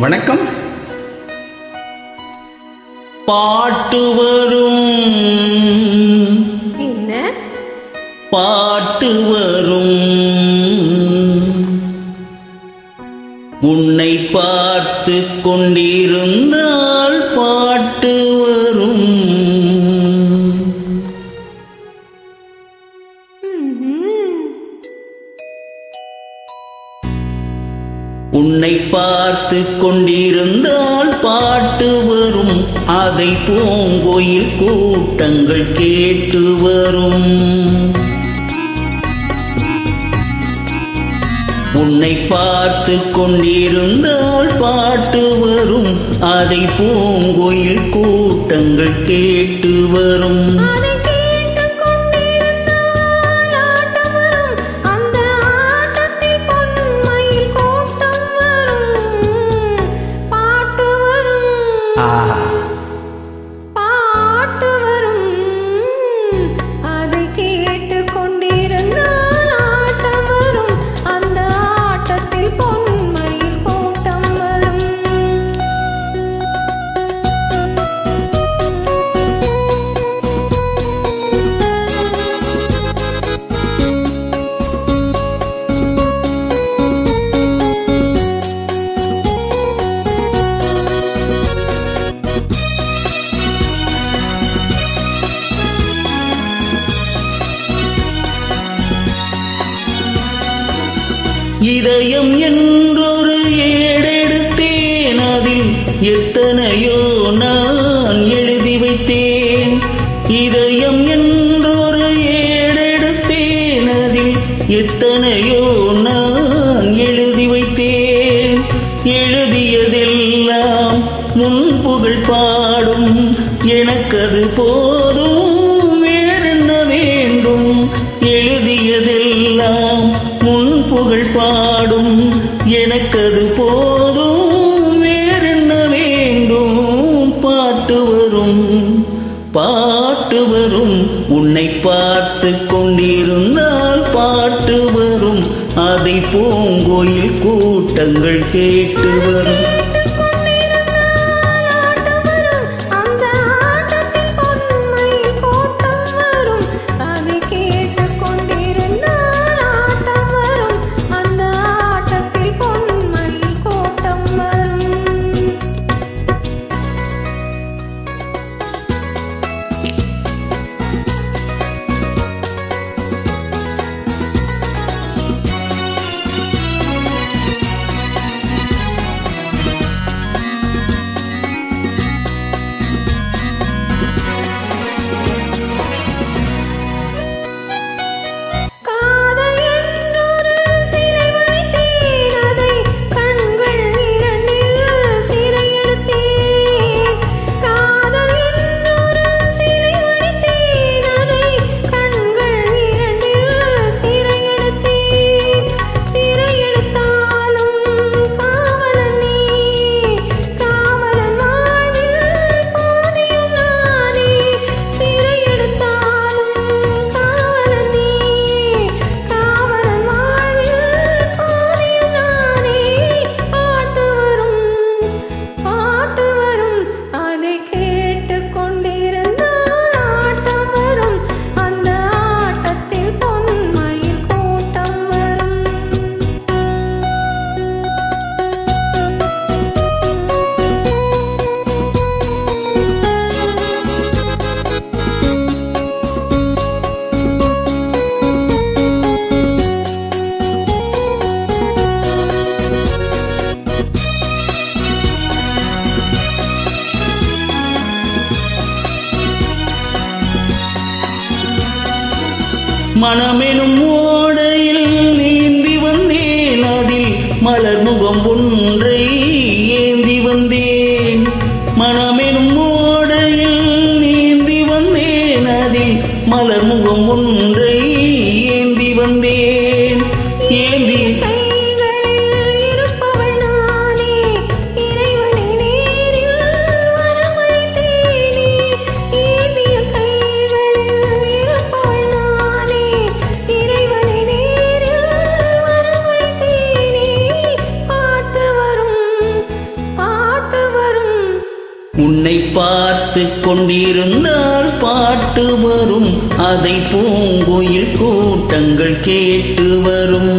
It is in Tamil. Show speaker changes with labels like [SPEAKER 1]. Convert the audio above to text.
[SPEAKER 1] வணக்கம். பாட்டு வரும்
[SPEAKER 2] என்ன
[SPEAKER 1] பாட்டு வரும், உன்னை பார்த்து கொண்டிருந்தால் பாட்டு வரும். உன்னை பார்த்து கொண்டிருந்தால் பாட்டு வரும், அதை பூங்கோயில் கூட்டங்கள் கேட்டு வரும். உன்னை பார்த்து கொண்டிருந்தால் பாட்டு வரும், அதை பூங்கோயில் கூட்டங்கள் கேட்டு வரும். இதயம் என்றொரு ஏடெடுத்தேன், அதில் எத்தனையோ நான் எழுதி வைத்தேன். இதயம் என்றொரு ஏடெடுத்தேன், அதில் எத்தனையோ நான் எழுதி வைத்தேன். எழுதியதெல்லாம் முன்புகழ் பாடும், எனக்கது போதும், வேறென்ன வேண்டும். எழுதியதெல்லாம் முன்புகழ் பாடும், எனக்கது போதும், வேறென்ன வேண்டும். பாட்டு வரும் பாட்டு வரும், உன்னை பார்த்து கொண்டிருந்தால் பாட்டு வரும், அதை பூங்கோயில் கூட்டங்கள் கேட்டு வரும். மனமெனும் ஓடையில் நீந்தி வந்தேன், அதில் மலர் முகம் ஒன்றை ஏந்தி வந்தேன். மனமெனும் ஓடையில் நீந்தி வந்தேன், அதில் மலர் முகம் ஒன்றை ஏந்தி வந்தேன். ஏந்தி
[SPEAKER 2] பாட்டு
[SPEAKER 1] உன்னை பார்த்து கொண்டிருந்தால் பாட்டு வரும், அதை பூங்குயில் கூட்டங்கள் கேட்டு வரும்.